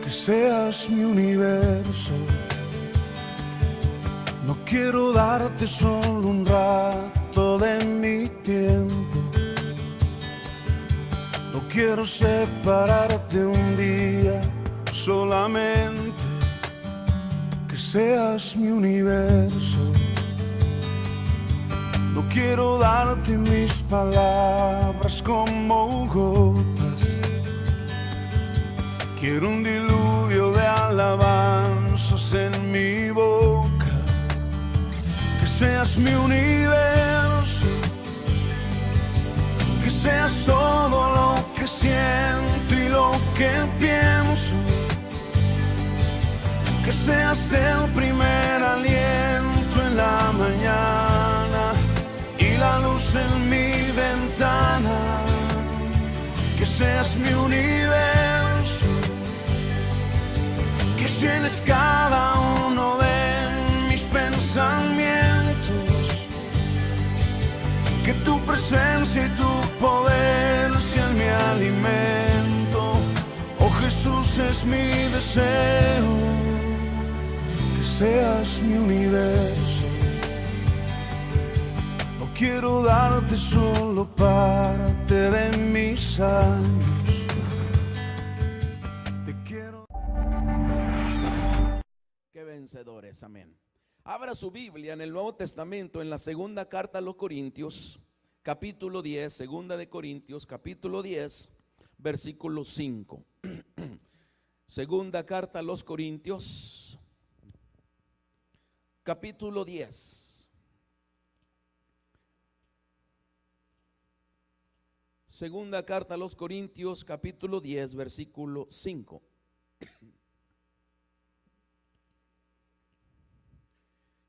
que seas mi universo. No quiero darte solo un rato de mi tiempo. No quiero separarte un día, solamente que seas mi universo. No quiero darte mis palabras como gotas. Quiero un diluvio de alabanzas en mi boca. Que seas mi universo. Que seas todo lo que siento y lo que pienso. Que seas el primer aliento en la mañana y la luz en mi ventana. Que seas mi universo. Que llenes cada uno de mis pensamientos. Que tu presencia y tu poder sean mi alimento. Oh Jesús, es mi deseo que seas mi universo. No quiero darte solo parte de mis años. Te quiero. Qué vencedores, amén. Abra su Biblia en el Nuevo Testamento, en la segunda carta a los Corintios, capítulo 10, segunda de Corintios, capítulo 10, versículo 5. Segunda carta a los Corintios, capítulo 10. Segunda carta a los Corintios, capítulo 10, versículo 5.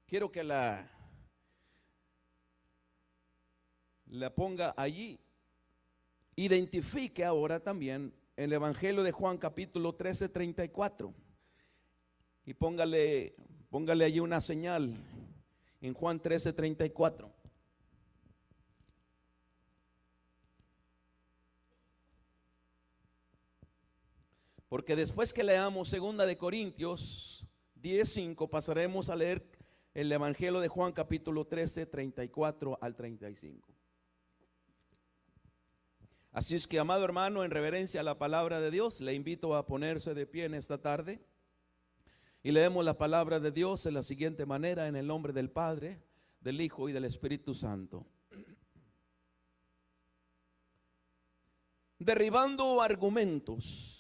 Quiero que la ponga allí. Identifique ahora también el Evangelio de Juan capítulo 13, 34. Y póngale allí una señal en Juan 13, 34. Porque después que leamos segunda de Corintios 10, 5, pasaremos a leer el Evangelio de Juan capítulo 13, 34 al 35. Así es que, amado hermano, en reverencia a la palabra de Dios, le invito a ponerse de pie en esta tarde. Y leemos la palabra de Dios de la siguiente manera, en el nombre del Padre, del Hijo y del Espíritu Santo. Derribando argumentos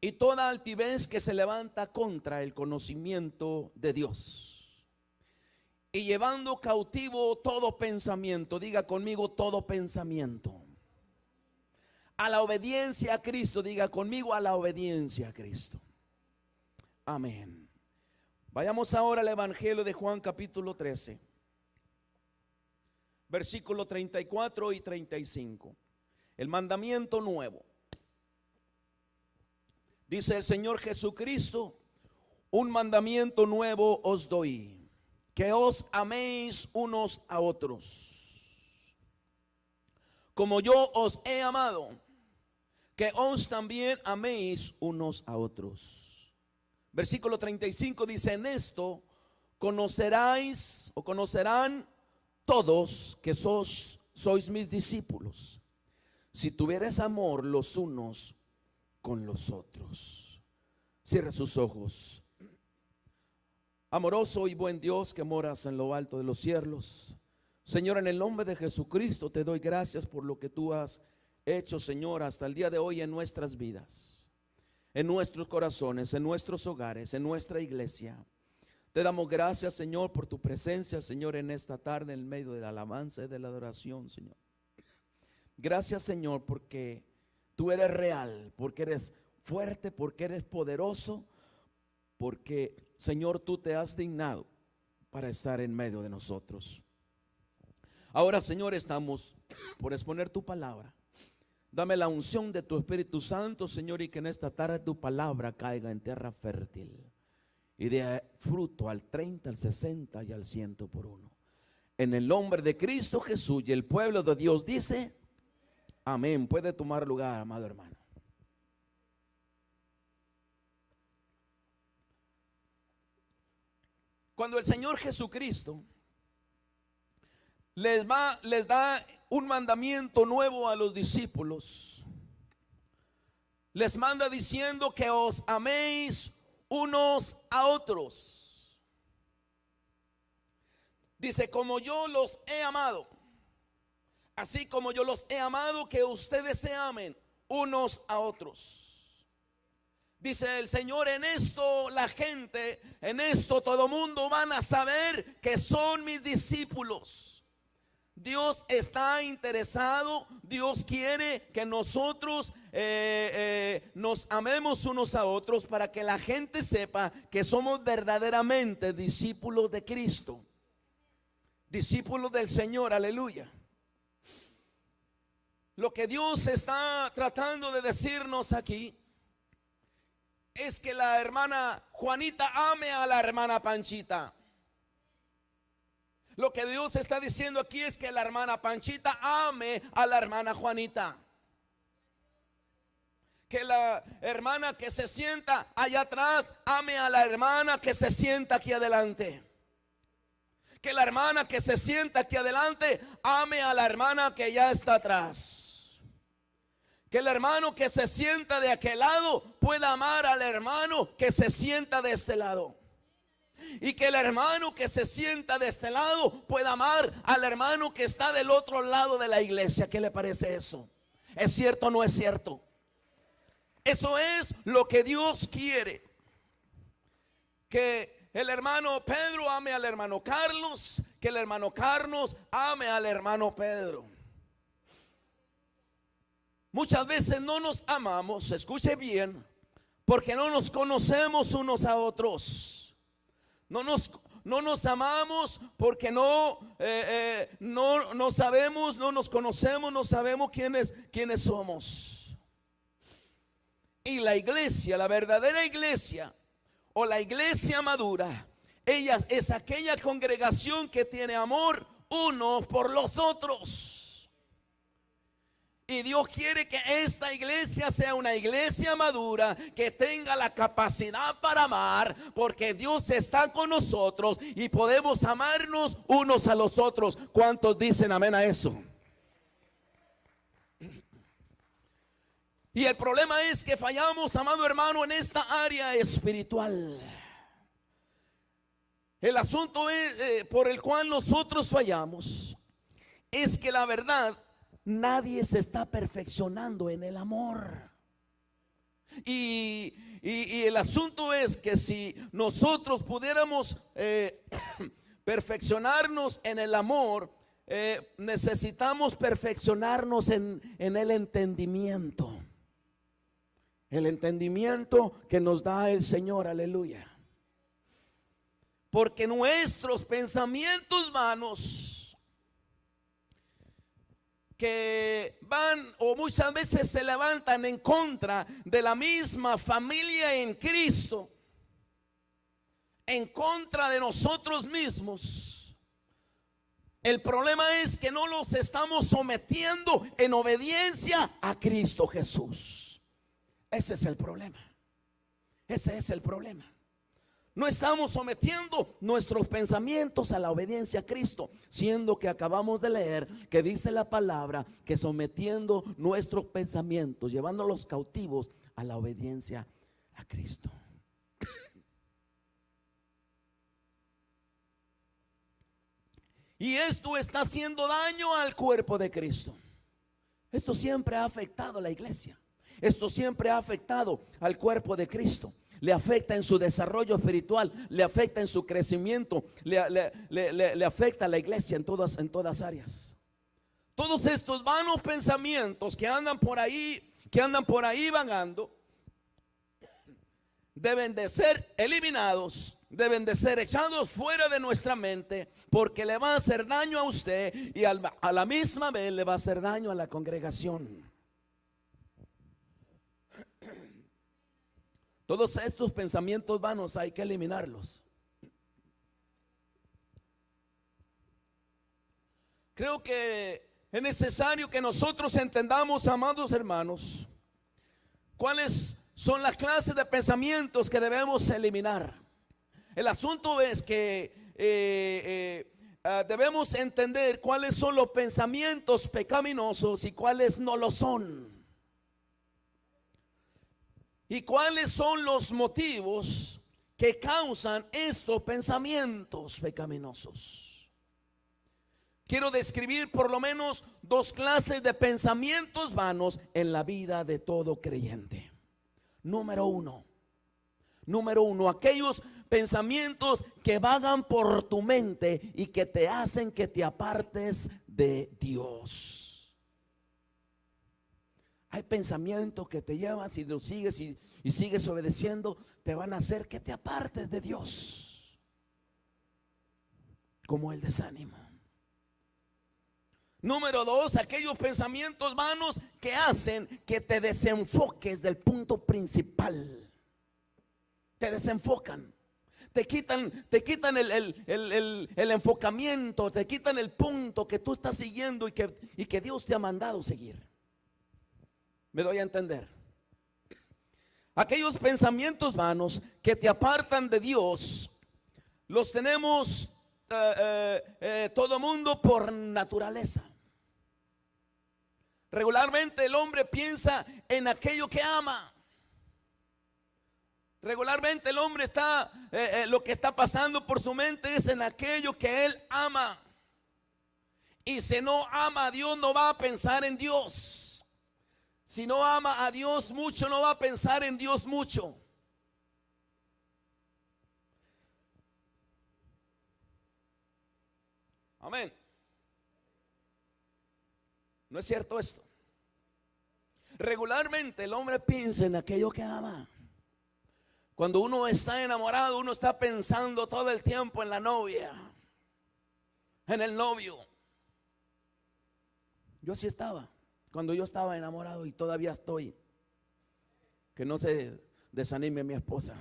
y toda altivez que se levanta contra el conocimiento de Dios, y llevando cautivo todo pensamiento, diga conmigo, todo pensamiento, a la obediencia a Cristo. Diga conmigo, a la obediencia a Cristo. Amén. Vayamos ahora al Evangelio de Juan capítulo 13, versículo 34 y 35. El mandamiento nuevo. Dice el Señor Jesucristo: un mandamiento nuevo os doy, que os améis unos a otros, como yo os he amado, que os también améis unos a otros. Versículo 35 dice: en esto conoceráis o conocerán todos que sois mis discípulos, si tuviereis amor los unos con los otros. Cierra sus ojos. Amoroso y buen Dios que moras en lo alto de los cielos, Señor, en el nombre de Jesucristo te doy gracias por lo que tú has hecho, Señor, hasta el día de hoy en nuestras vidas, en nuestros corazones, en nuestros hogares, en nuestra iglesia. Te damos gracias, Señor, por tu presencia, Señor, en esta tarde, en medio de la alabanza y de la adoración, Señor. Gracias, Señor, porque tú eres real, porque eres fuerte, porque eres poderoso, porque, Señor, tú te has dignado para estar en medio de nosotros. Ahora, Señor, estamos por exponer tu palabra. Dame la unción de tu Espíritu Santo, Señor, y que en esta tarde tu palabra caiga en tierra fértil y dé fruto al 30, al 60 y al 100 por uno. En el nombre de Cristo Jesús, y el pueblo de Dios dice: amén. Puede tomar lugar, amado hermano. Cuando el Señor Jesucristo les da un mandamiento nuevo a los discípulos, les manda diciendo que os améis unos a otros. Dice, como yo los he amado, así como yo los he amado, que ustedes se amen unos a otros. Dice el Señor, en esto la gente, en esto todo mundo van a saber que son mis discípulos. Dios está interesado, Dios quiere que nosotros nos amemos unos a otros para que la gente sepa que somos verdaderamente discípulos de Cristo, discípulos del Señor, aleluya. Lo que Dios está tratando de decirnos aquí es que la hermana Juanita ame a la hermana Panchita. Lo que Dios está diciendo aquí es que la hermana Panchita ame a la hermana Juanita. Que la hermana que se sienta allá atrás ame a la hermana que se sienta aquí adelante. Que la hermana que se sienta aquí adelante ame a la hermana que ya está atrás. Que el hermano que se sienta de aquel lado pueda amar al hermano que se sienta de este lado. Y que el hermano que se sienta de este lado pueda amar al hermano que está del otro lado de la iglesia. ¿Qué le parece eso? ¿Es cierto o no es cierto? Eso es lo que Dios quiere. Que el hermano Pedro ame al hermano Carlos, que el hermano Carlos ame al hermano Pedro. Muchas veces no nos amamos, escuche bien, porque no nos conocemos unos a otros. No nos amamos porque no sabemos, no nos conocemos, no sabemos quiénes somos. Y la iglesia, la verdadera iglesia o la iglesia madura, ella es aquella congregación que tiene amor unos por los otros. Y Dios quiere que esta iglesia sea una iglesia madura, que tenga la capacidad para amar, porque Dios está con nosotros y podemos amarnos unos a los otros. ¿Cuántos dicen amén a eso? Y el problema es que fallamos, amado hermano, en esta área espiritual. El asunto es, por el cual nosotros fallamos, es que la verdad, nadie se está perfeccionando en el amor. Y el asunto es que si nosotros pudiéramos perfeccionarnos en el amor, necesitamos perfeccionarnos en el entendimiento. El entendimiento que nos da el Señor, aleluya. Porque nuestros pensamientos vanos, que van o muchas veces se levantan en contra de la misma familia en Cristo, en contra de nosotros mismos. El problema es que no los estamos sometiendo en obediencia a Cristo Jesús. Ese es el problema. Ese es el problema. No estamos sometiendo nuestros pensamientos a la obediencia a Cristo, siendo que acabamos de leer que dice la palabra que sometiendo nuestros pensamientos, llevándolos cautivos a la obediencia a Cristo. Y esto está haciendo daño al cuerpo de Cristo. Esto siempre ha afectado a la iglesia. Esto siempre ha afectado al cuerpo de Cristo. Le afecta en su desarrollo espiritual, le afecta en su crecimiento, le afecta a la iglesia en todas áreas. Todos estos vanos pensamientos que andan por ahí vagando, deben de ser eliminados, deben de ser echados fuera de nuestra mente, porque le va a hacer daño a usted y a la misma vez le va a hacer daño a la congregación. Todos estos pensamientos vanos hay que eliminarlos. Creo que es necesario que nosotros entendamos, amados hermanos, cuáles son las clases de pensamientos que debemos eliminar. El asunto es que debemos entender cuáles son los pensamientos pecaminosos y cuáles no lo son. Y cuáles son los motivos que causan estos pensamientos pecaminosos. Quiero describir por lo menos dos clases de pensamientos vanos en la vida de todo creyente. Número uno, aquellos pensamientos que vagan por tu mente y que te hacen que te apartes de Dios. Hay pensamientos que te llevan, si los sigues y sigues obedeciendo, te van a hacer que te apartes de Dios, como el desánimo. Número dos, aquellos pensamientos vanos que hacen que te desenfoques del punto principal. Te desenfocan, te quitan el enfocamiento, te quitan el punto que tú estás siguiendo y que Dios te ha mandado seguir. ¿Me doy a entender? Aquellos pensamientos vanos que te apartan de Dios, los tenemos todo mundo por naturaleza. Regularmente el hombre piensa en aquello que ama. Regularmente el hombre está, lo que está pasando por su mente es en aquello que él ama. Y si no ama a Dios, no va a pensar en Dios. Si no ama a Dios mucho, no va a pensar en Dios mucho. Amén. ¿No es cierto esto? Regularmente el hombre piensa en aquello que ama. Cuando uno está enamorado, uno está pensando todo el tiempo en la novia, en el novio. Yo así estaba, cuando yo estaba enamorado, y todavía estoy. Que no se desanime mi esposa.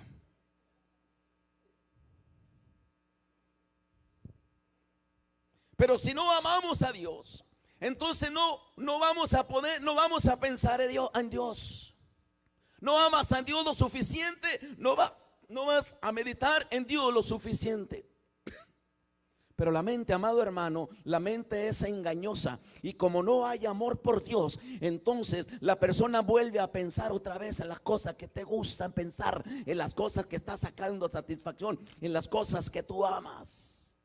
Pero si no amamos a Dios, entonces no vamos a pensar en Dios. No amas a Dios lo suficiente, no vas a meditar en Dios lo suficiente. Pero la mente, amado hermano, la mente es engañosa. Y como no hay amor por Dios, entonces la persona vuelve a pensar otra vez en las cosas que te gustan pensar, en las cosas que estás sacando satisfacción, en las cosas que tú amas.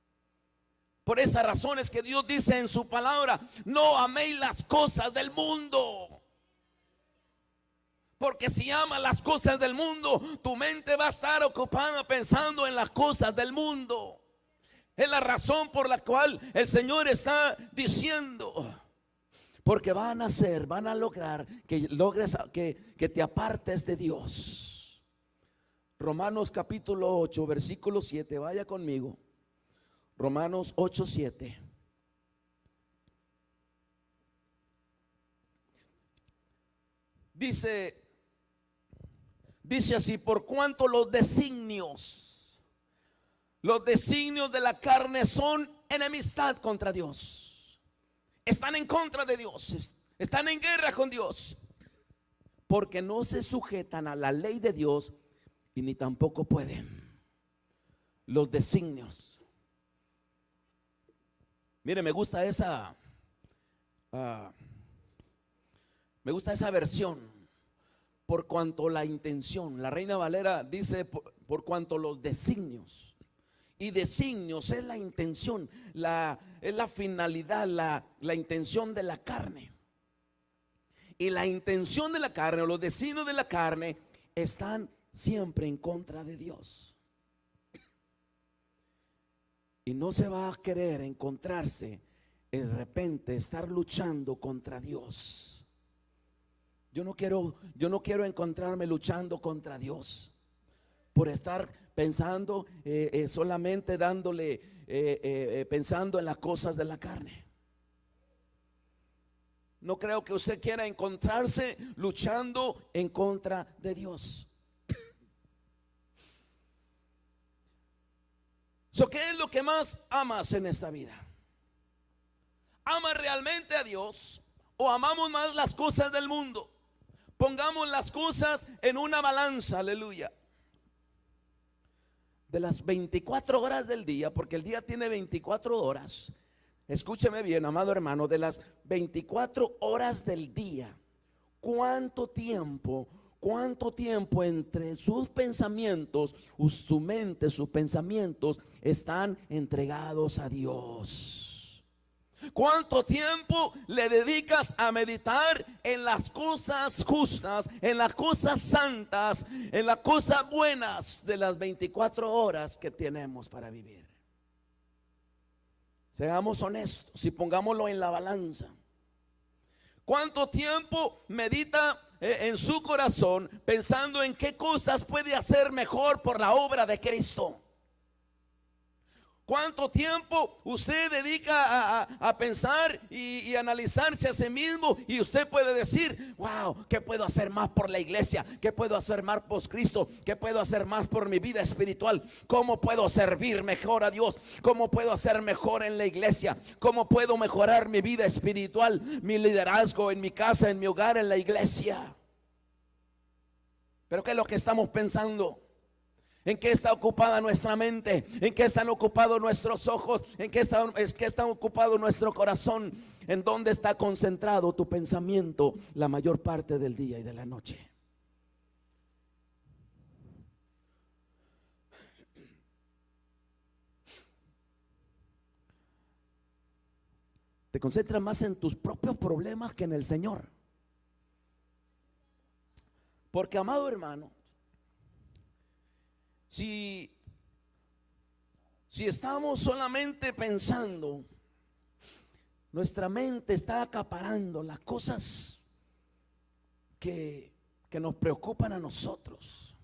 Por esas razones que Dios dice en su palabra: no améis las cosas del mundo. Porque si amas las cosas del mundo, tu mente va a estar ocupada pensando en las cosas del mundo. Es la razón por la cual el Señor está diciendo: porque van a lograr que te apartes de Dios. Romanos capítulo 8, versículo 7, vaya conmigo. Romanos 8, 7. Dice así: por cuanto los designios de la carne son enemistad contra Dios. Están en contra de Dios, están en guerra con Dios, porque no se sujetan a la ley de Dios y ni tampoco pueden. Los designios. Mire, me gusta esa versión. Por cuanto la intención, la Reina Valera dice: por cuanto los designios. Y designios es la intención, es la finalidad, la intención de la carne. Y la intención de la carne, o los designios de la carne, están siempre en contra de Dios. Y no se va a querer encontrarse de repente estar luchando contra Dios. Yo no quiero encontrarme luchando contra Dios por estar pensando solamente pensando en las cosas de la carne. No creo que usted quiera encontrarse luchando en contra de Dios. ¿Qué es lo que más amas en esta vida? ¿Amas realmente a Dios o amamos más las cosas del mundo? Pongamos las cosas en una balanza, aleluya. de las 24 horas del día, porque el día tiene 24 horas, escúcheme bien, amado hermano, de las 24 horas del día, ¿cuánto tiempo entre sus pensamientos, su mente, sus pensamientos están entregados a Dios? ¿Cuánto tiempo le dedicas a meditar en las cosas justas, en las cosas santas, en las cosas buenas de las 24 horas que tenemos para vivir? Seamos honestos y pongámoslo en la balanza. ¿Cuánto tiempo medita en su corazón pensando en qué cosas puede hacer mejor por la obra de Cristo? ¿Cuánto tiempo usted dedica a pensar y analizarse a sí mismo? Y usted puede decir, wow, ¿qué puedo hacer más por la iglesia? ¿Qué puedo hacer más por Cristo? ¿Qué puedo hacer más por mi vida espiritual? ¿Cómo puedo servir mejor a Dios? ¿Cómo puedo hacer mejor en la iglesia? ¿Cómo puedo mejorar mi vida espiritual, mi liderazgo en mi casa, en mi hogar, en la iglesia? Pero ¿qué es lo que estamos pensando? ¿En qué está ocupada nuestra mente? ¿En qué están ocupados nuestros ojos? ¿En qué está ocupado nuestro corazón? ¿En dónde está concentrado tu pensamiento la mayor parte del día y de la noche? Te concentras más en tus propios problemas que en el Señor. Porque, amado hermano, Si estamos solamente pensando, nuestra mente está acaparando las cosas que nos preocupan a nosotros,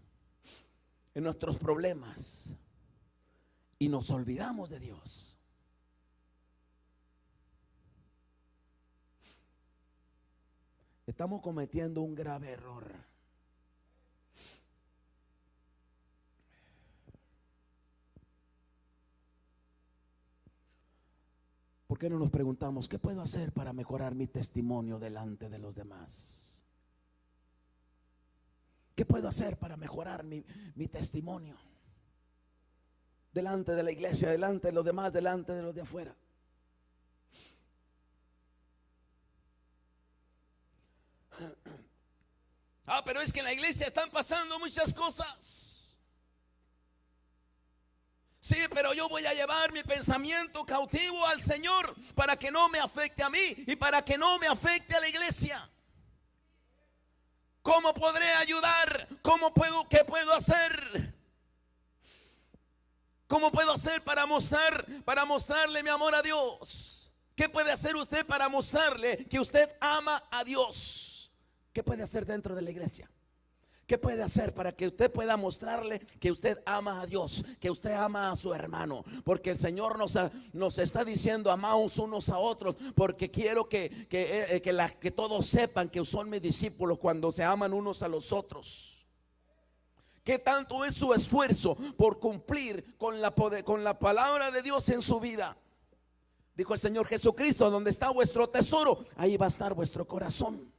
en nuestros problemas, y nos olvidamos de Dios. Estamos cometiendo un grave error. ¿Por qué no nos preguntamos qué puedo hacer para mejorar mi testimonio delante de los demás? ¿Qué puedo hacer para mejorar mi testimonio delante de la iglesia, delante de los demás, delante de los de afuera? Pero es que en la iglesia están pasando muchas cosas. Sí, pero yo voy a llevar mi pensamiento cautivo al Señor para que no me afecte a mí y para que no me afecte a la iglesia. ¿Cómo podré ayudar? ¿Qué puedo hacer? ¿Cómo puedo hacer para mostrarle mi amor a Dios? ¿Qué puede hacer usted para mostrarle que usted ama a Dios? ¿Qué puede hacer dentro de la iglesia? ¿Qué puede hacer para que usted pueda mostrarle que usted ama a Dios, que usted ama a su hermano? Porque el Señor nos está diciendo, amaos unos a otros, porque quiero que todos sepan que son mis discípulos cuando se aman unos a los otros. ¿Qué tanto es su esfuerzo por cumplir con la palabra de Dios en su vida? Dijo el Señor Jesucristo, donde está vuestro tesoro, ahí va a estar vuestro corazón.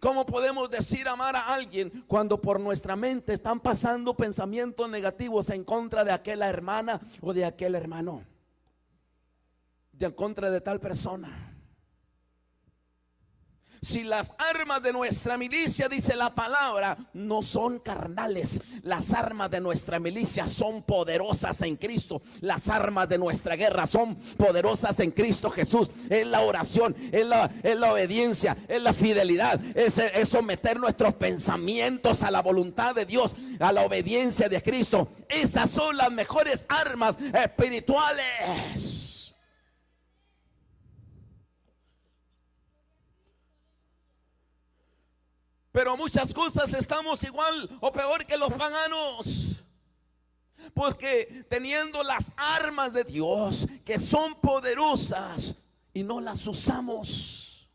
¿Cómo podemos decir amar a alguien cuando por nuestra mente están pasando pensamientos negativos en contra de aquella hermana o de aquel hermano, en contra de tal persona? Si las armas de nuestra milicia, dice la palabra, no son carnales, las armas de nuestra milicia son poderosas en Cristo. Las armas de nuestra guerra son poderosas en Cristo Jesús. Es la oración, es la obediencia, es la fidelidad, es someter nuestros pensamientos a la voluntad de Dios, a la obediencia de Cristo. Esas son las mejores armas espirituales. Pero muchas cosas estamos igual o peor que los paganos, porque teniendo las armas de Dios que son poderosas y no las usamos.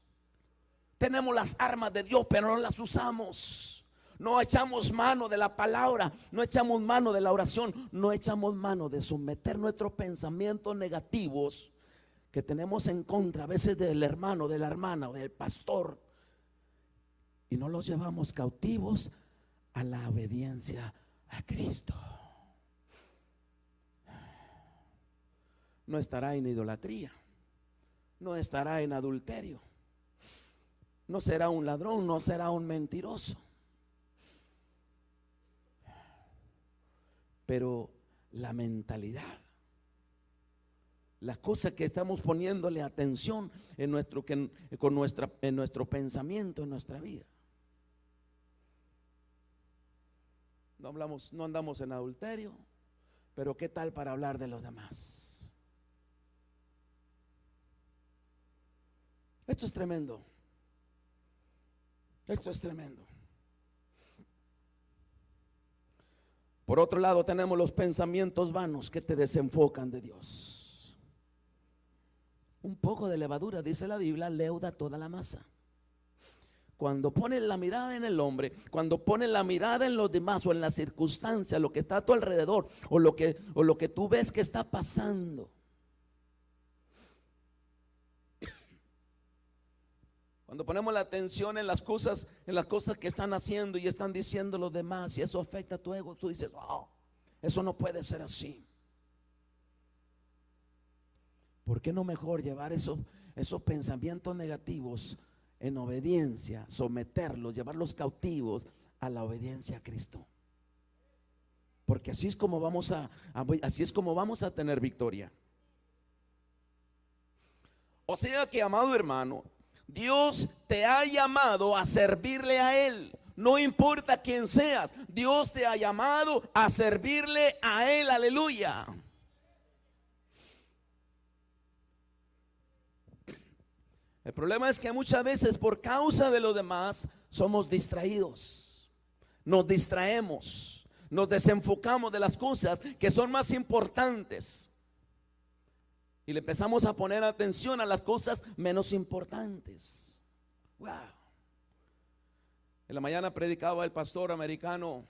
Tenemos las armas de Dios pero no las usamos. No echamos mano de la palabra, no echamos mano de la oración, no echamos mano de someter nuestros pensamientos negativos que tenemos en contra a veces del hermano, de la hermana o del pastor. Y no los llevamos cautivos a la obediencia a Cristo. No estará en idolatría, no estará en adulterio, no será un ladrón, no será un mentiroso. Pero la mentalidad, las cosas que estamos poniéndole atención en nuestro pensamiento, en nuestra vida. No andamos en adulterio, pero ¿qué tal para hablar de los demás? Esto es tremendo. Esto es tremendo. Por otro lado, tenemos los pensamientos vanos que te desenfocan de Dios. Un poco de levadura, dice la Biblia, leuda toda la masa. Cuando pones la mirada en el hombre, cuando pones la mirada en los demás o en las circunstancias, lo que está a tu alrededor o lo que tú ves que está pasando, cuando ponemos la atención en las cosas que están haciendo y están diciendo los demás, y eso afecta a tu ego, tú dices, oh, eso no puede ser así. ¿Por qué no mejor llevar esos pensamientos negativos en obediencia, someterlos, llevarlos cautivos a la obediencia a Cristo? Porque así es como vamos a tener victoria. O sea que, amado hermano, Dios te ha llamado a servirle a Él. No importa quién seas, Dios te ha llamado a servirle a Él. Aleluya. El problema es que muchas veces por causa de los demás somos distraídos. Nos distraemos, nos desenfocamos de las cosas que son más importantes. Y le empezamos a poner atención a las cosas menos importantes. Wow. En la mañana predicaba el pastor americano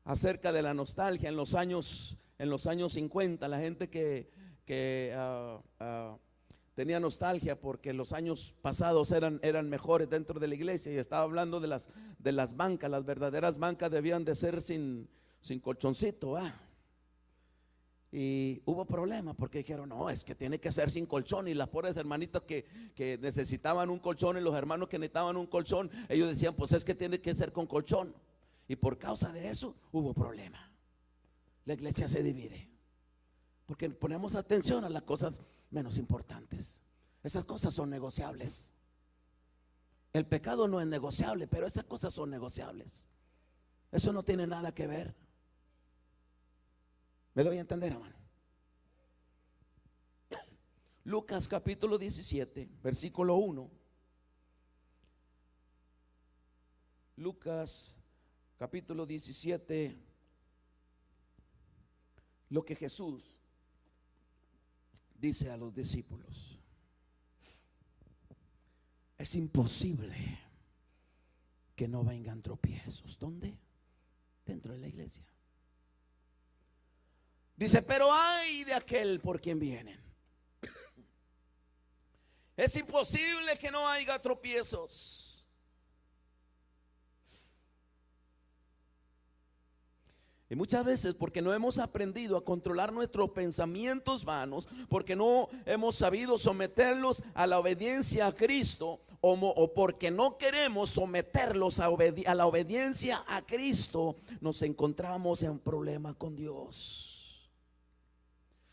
acerca de la nostalgia en los años 50. La gente que tenía nostalgia porque los años pasados eran mejores dentro de la iglesia, y estaba hablando de las bancas. Las verdaderas bancas debían de ser sin colchoncito, y hubo problemas porque dijeron, no, es que tiene que ser sin colchón. Y las pobres hermanitas que necesitaban un colchón, y los hermanos que necesitaban un colchón, ellos decían, pues es que tiene que ser con colchón. Y por causa de eso hubo problema. La iglesia se divide porque ponemos atención a las cosas menos importantes. Esas cosas son negociables. El pecado no es negociable, pero esas cosas son negociables. Eso no tiene nada que ver. ¿Me doy a entender, hermano? Lucas capítulo 17, versículo 1. Lucas capítulo 17, lo que Jesús dice a los discípulos. Es imposible que no vengan tropiezos. ¿Dónde? Dentro de la iglesia. Dice, pero ay de aquel por quien vienen. Es imposible que no haya tropiezos. Y muchas veces porque no hemos aprendido a controlar nuestros pensamientos vanos, porque no hemos sabido someterlos a la obediencia a Cristo, o porque no queremos someterlos a la obediencia a Cristo, nos encontramos en problema con Dios.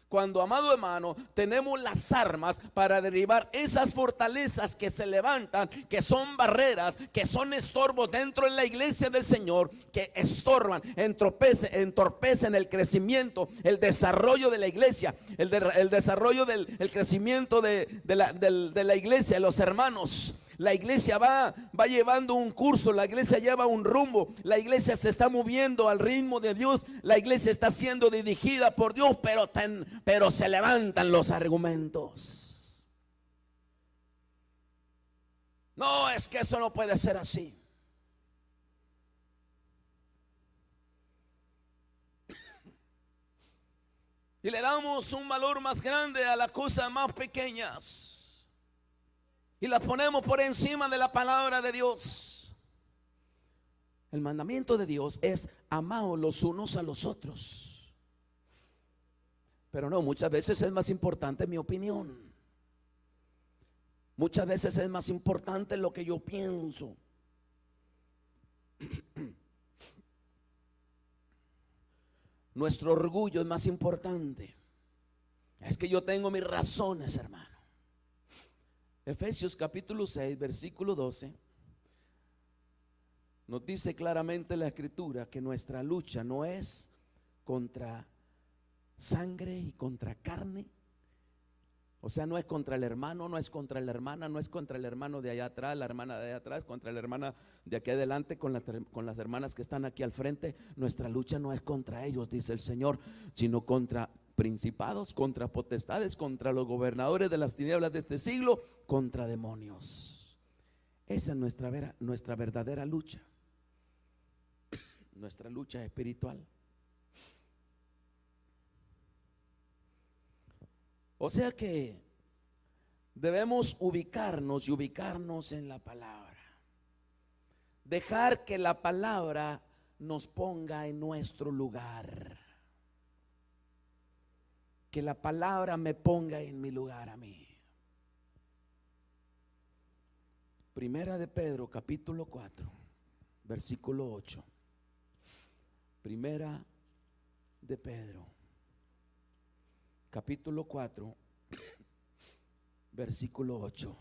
Cuando, amado hermano, tenemos las armas para derribar esas fortalezas que se levantan, que son barreras, que son estorbos dentro de la iglesia del Señor, que estorban, entorpecen el crecimiento, el desarrollo de la iglesia, el desarrollo el crecimiento de la iglesia, de los hermanos. La iglesia va llevando un curso, la iglesia lleva un rumbo, la iglesia se está moviendo al ritmo de Dios, la iglesia está siendo dirigida por Dios, pero se levantan los argumentos. No, es que eso no puede ser así. Y le damos un valor más grande a las cosas más pequeñas. Y las ponemos por encima de la palabra de Dios. El mandamiento de Dios es amaos los unos a los otros. Pero no, muchas veces es más importante mi opinión. Muchas veces es más importante lo que yo pienso. Nuestro orgullo es más importante. Es que yo tengo mis razones, hermano. Efesios capítulo 6, versículo 12. Nos dice claramente la escritura que nuestra lucha no es contra sangre y contra carne. O sea, no es contra el hermano, no es contra la hermana, no es contra el hermano de allá atrás, la hermana de allá atrás, contra la hermana de aquí adelante, con las hermanas que están aquí al frente. Nuestra lucha no es contra ellos, dice el Señor, sino contra principados, contra potestades, contra los gobernadores de las tinieblas de este siglo, contra demonios. Esa es nuestra verdadera lucha, nuestra lucha espiritual. O sea que debemos ubicarnos en la palabra. Dejar que la palabra nos ponga en nuestro lugar. Que la palabra me ponga en mi lugar a mí. Primera de Pedro, capítulo 4, versículo 8. Primera de Pedro, capítulo 4, versículo 8.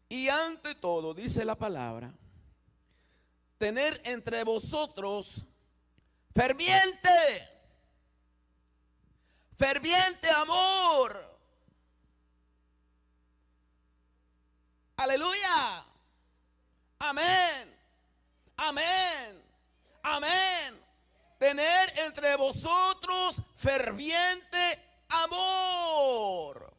Y ante todo, dice la palabra, tener entre vosotros ferviente amor. Aleluya. Amén. Amén. Amén. Tener entre vosotros ferviente amor.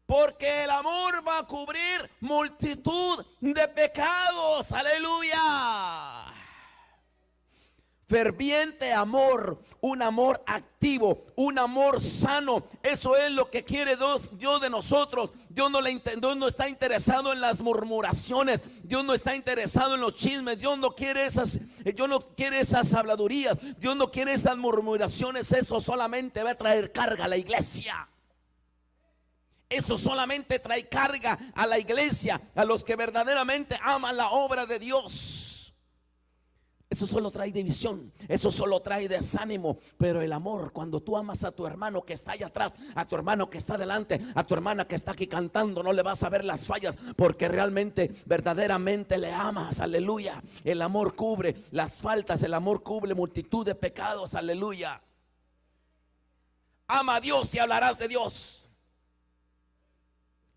Porque el amor va a cubrir multitud de pecados. Aleluya. Ferviente amor, un amor activo, un amor sano. Eso es lo que quiere Dios de nosotros. Dios no está interesado en las murmuraciones. Dios no está interesado en los chismes. Dios no quiere esas habladurías. Dios no quiere esas murmuraciones. Eso solamente va a traer carga a la iglesia. Eso solamente trae carga a la iglesia, a los que verdaderamente aman la obra de Dios. Eso solo trae división, eso solo trae desánimo. Pero el amor, cuando tú amas a tu hermano que está allá atrás, a tu hermano que está delante, a tu hermana que está aquí cantando, no le vas a ver las fallas, porque realmente, verdaderamente le amas. Aleluya. El amor cubre las faltas, el amor cubre multitud de pecados. Aleluya. Ama a Dios y hablarás de Dios.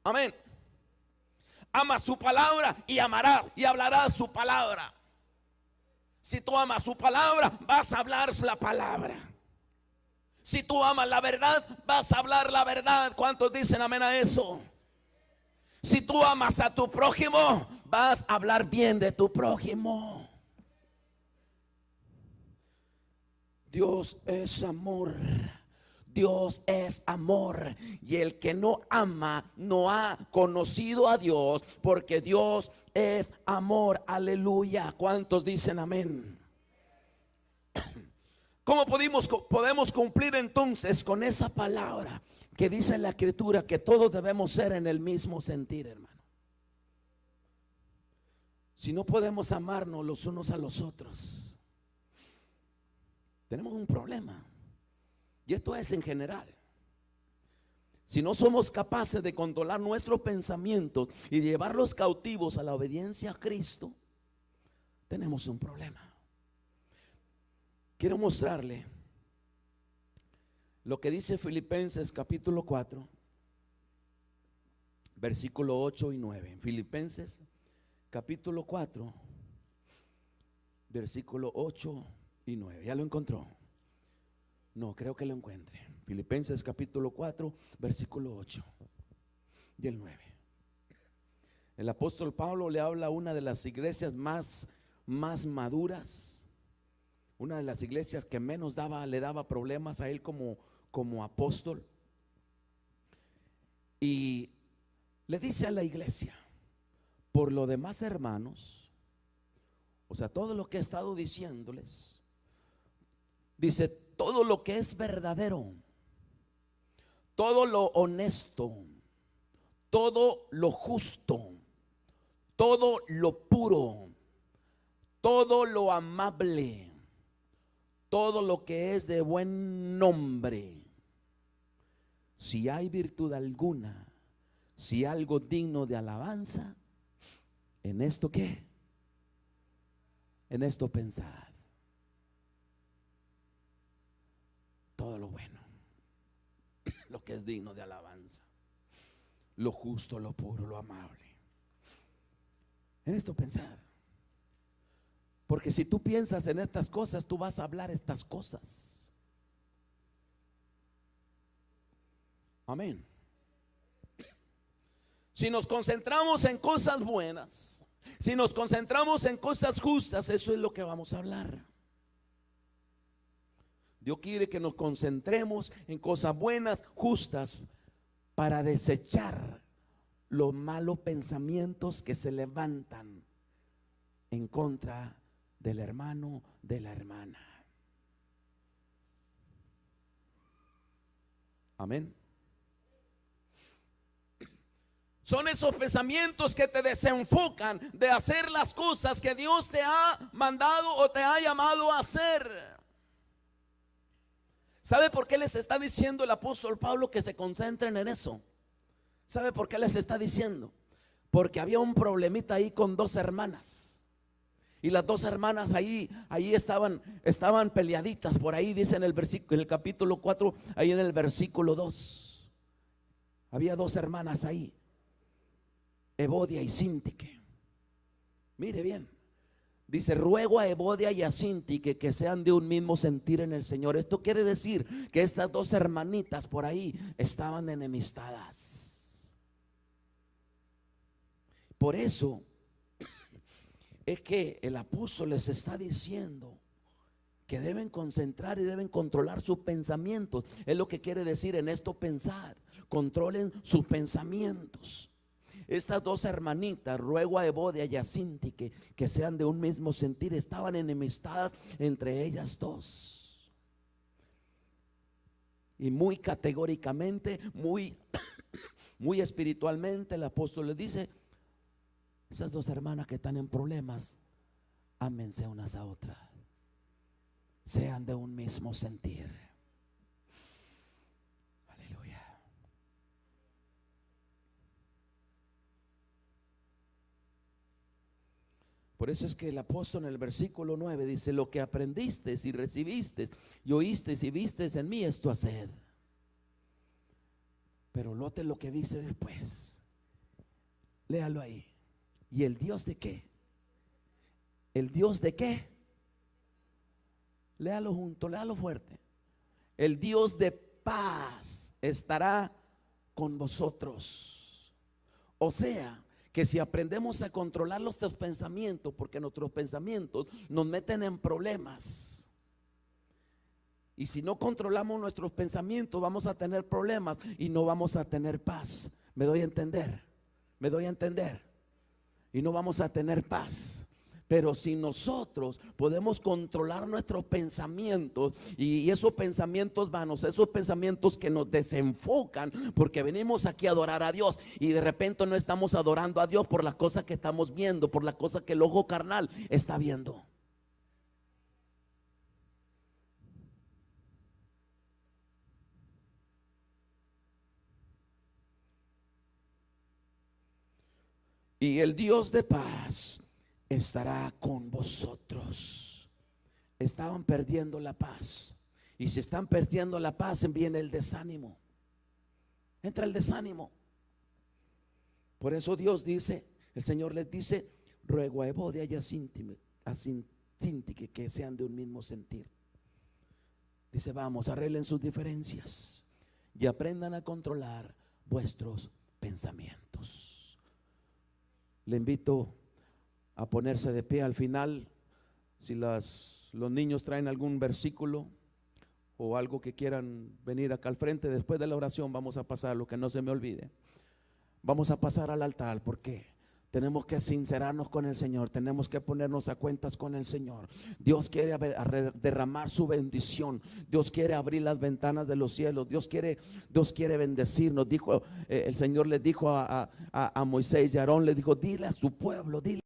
Amén. Ama su palabra y amarás y hablarás su palabra. Si tú amas su palabra, vas a hablar la palabra. Si tú amas la verdad, vas a hablar la verdad. ¿Cuántos dicen amén a eso? Si tú amas a tu prójimo, vas a hablar bien de tu prójimo. Dios es amor. Dios es amor, y el que no ama no ha conocido a Dios, porque Dios es amor. Aleluya. ¿Cuántos dicen amén? ¿Cómo podemos cumplir entonces con esa palabra que dice en la escritura que todos debemos ser en el mismo sentir, hermano? Si no podemos amarnos los unos a los otros, tenemos un problema. Y esto es en general. Si no somos capaces de controlar nuestros pensamientos y llevarlos cautivos a la obediencia a Cristo, tenemos un problema. Quiero mostrarle lo que dice Filipenses capítulo 4, versículo 8 y 9. Filipenses capítulo 4, versículo 8 y 9. ¿Ya lo encontró? No, creo que lo encuentre. Filipenses capítulo 4, versículo 8 y el 9. El apóstol Pablo le habla a una de las iglesias más maduras, una de las iglesias que menos le daba problemas a él como apóstol. Y Le dice a la iglesia: por lo demás, hermanos, o sea, todo lo que he estado diciéndoles, dice, todo lo que es verdadero, todo lo honesto, todo lo justo, todo lo puro, todo lo amable, todo lo que es de buen nombre, si hay virtud alguna, si algo digno de alabanza, en esto ¿qué? En esto pensad. Todo lo bueno, lo que es digno de alabanza, lo justo, lo puro, lo amable, en esto pensad. Porque si tú piensas en estas cosas, tú vas a hablar estas cosas. Amén. Si nos concentramos en cosas buenas, si nos concentramos en cosas justas, eso es lo que vamos a hablar. Dios quiere que nos concentremos en cosas buenas, justas, para desechar los malos pensamientos que se levantan en contra del hermano, de la hermana. Amén. Son esos pensamientos que te desenfocan de hacer las cosas que Dios te ha mandado o te ha llamado a hacer. ¿Sabe por qué les está diciendo el apóstol Pablo que se concentren en eso? ¿Sabe por qué les está diciendo? Porque había un problemita ahí con dos hermanas. Y las dos hermanas ahí estaban peleaditas. Por ahí dice en el capítulo 4, ahí en el versículo 2. Había dos hermanas ahí, Evodia y Síntique. Mire bien, dice: ruego a Evodia y a Síntique que sean de un mismo sentir en el Señor. Esto quiere decir que estas dos hermanitas por ahí estaban enemistadas. Por eso es que el apóstol les está diciendo que deben concentrar y deben controlar sus pensamientos. Es lo que quiere decir en esto pensar. Controlen sus pensamientos. Estas dos hermanitas, ruego a Evodia y a Síntique que sean de un mismo sentir, estaban enemistadas entre ellas dos. Y muy categóricamente, muy espiritualmente, el apóstol le dice: esas dos hermanas que están en problemas, ámense unas a otras, sean de un mismo sentir. Aleluya. Por eso es que el apóstol en el versículo 9 dice: lo que aprendiste y recibiste y oíste y viste en mí, esto haced. Pero note lo que dice después. Léalo ahí. ¿Y el Dios de qué? ¿El Dios de qué? Léalo junto, léalo fuerte. El Dios de paz estará con vosotros. O sea, que si aprendemos a controlar nuestros pensamientos, porque nuestros pensamientos nos meten en problemas, y si no controlamos nuestros pensamientos, vamos a tener problemas y no vamos a tener paz. ¿Me doy a entender? ¿Me doy a entender? Y no vamos a tener paz. Pero si nosotros podemos controlar nuestros pensamientos y esos pensamientos vanos, esos pensamientos que nos desenfocan, porque venimos aquí a adorar a Dios y de repente no estamos adorando a Dios por las cosas que estamos viendo, por las cosas que el ojo carnal está viendo. Y el Dios de paz estará con vosotros. Estaban perdiendo la paz. Y si están perdiendo la paz, viene el desánimo. Entra el desánimo. Por eso Dios dice, el Señor les dice: ruego a Evodia y a Síntique que sean de un mismo sentir. Dice: vamos, arreglen sus diferencias y aprendan a controlar vuestros pensamientos. Le invito a ponerse de pie al final. Si los niños traen algún versículo o algo que quieran venir acá al frente, después de la oración vamos a pasar lo que no se me olvide. Vamos a pasar al altar porque tenemos que sincerarnos con el Señor. Tenemos que ponernos a cuentas con el Señor. Dios quiere derramar su bendición. Dios quiere abrir las ventanas de los cielos. Dios quiere bendecirnos. El Señor le dijo a Moisés y a Aarón, le dijo: dile a su pueblo, dile